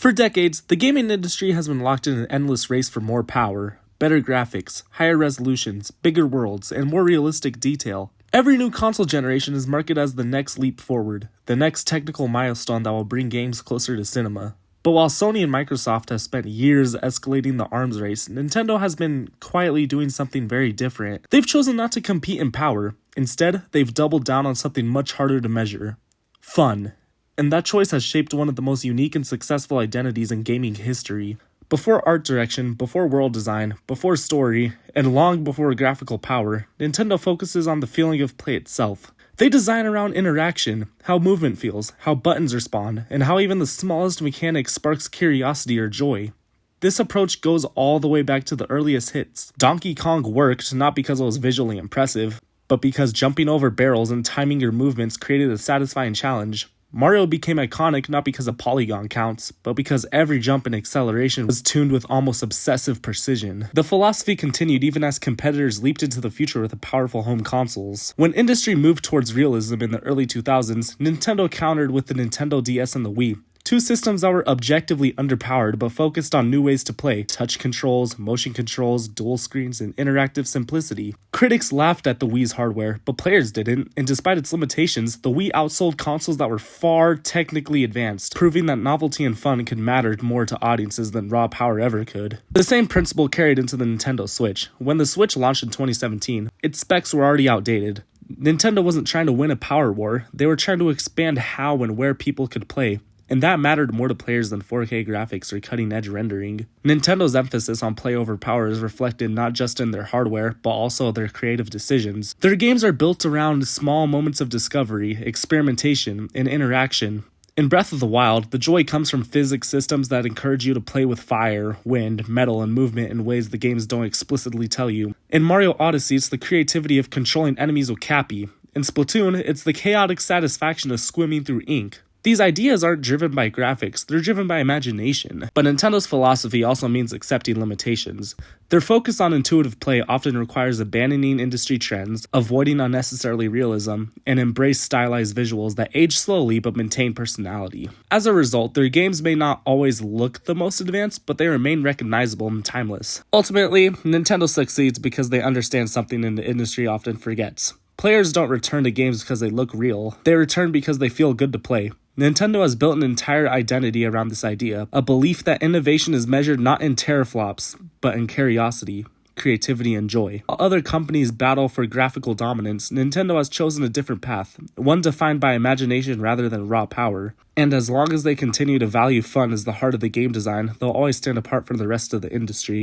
For decades, the gaming industry has been locked in an endless race for more power, better graphics, higher resolutions, bigger worlds, and more realistic detail. Every new console generation is marketed as the next leap forward, the next technical milestone that will bring games closer to cinema. But while Sony and Microsoft have spent years escalating the arms race, Nintendo has been quietly doing something very different. They've chosen not to compete in power. Instead, they've doubled down on something much harder to measure: fun. And that choice has shaped one of the most unique and successful identities in gaming history. Before art direction, before world design, before story, and long before graphical power, Nintendo focuses on the feeling of play itself. They design around interaction, how movement feels, how buttons respond, and how even the smallest mechanic sparks curiosity or joy. This approach goes all the way back to the earliest hits. Donkey Kong worked not because it was visually impressive, but because jumping over barrels and timing your movements created a satisfying challenge. Mario became iconic not because a polygon counts, but because every jump and acceleration was tuned with almost obsessive precision. The philosophy continued even as competitors leaped into the future with powerful home consoles. When industry moved towards realism in the early 2000s, Nintendo countered with the Nintendo DS and the Wii. Two systems that were objectively underpowered but focused on new ways to play: touch controls, motion controls, dual screens, and interactive simplicity. Critics laughed at the Wii's hardware, but players didn't, and despite its limitations, the Wii outsold consoles that were far technically advanced, proving that novelty and fun could matter more to audiences than raw power ever could. The same principle carried into the Nintendo Switch. When the Switch launched in 2017, its specs were already outdated. Nintendo wasn't trying to win a power war, they were trying to expand how and where people could play. And that mattered more to players than 4K graphics or cutting-edge rendering. Nintendo's emphasis on play over power is reflected not just in their hardware, but also their creative decisions. Their games are built around small moments of discovery, experimentation, and interaction. In Breath of the Wild, the joy comes from physics systems that encourage you to play with fire, wind, metal, and movement in ways the games don't explicitly tell you. In Mario Odyssey, it's the creativity of controlling enemies with Cappy. In Splatoon, it's the chaotic satisfaction of swimming through ink. These ideas aren't driven by graphics, they're driven by imagination. But Nintendo's philosophy also means accepting limitations. Their focus on intuitive play often requires abandoning industry trends, avoiding unnecessarily realism, and embrace stylized visuals that age slowly but maintain personality. As a result, their games may not always look the most advanced, but they remain recognizable and timeless. Ultimately, Nintendo succeeds because they understand something in the industry often forgets. Players don't return to games because they look real, they return because they feel good to play. Nintendo has built an entire identity around this idea, a belief that innovation is measured not in teraflops, but in curiosity, creativity, and joy. While other companies battle for graphical dominance, Nintendo has chosen a different path, one defined by imagination rather than raw power. And as long as they continue to value fun as the heart of the game design, they'll always stand apart from the rest of the industry.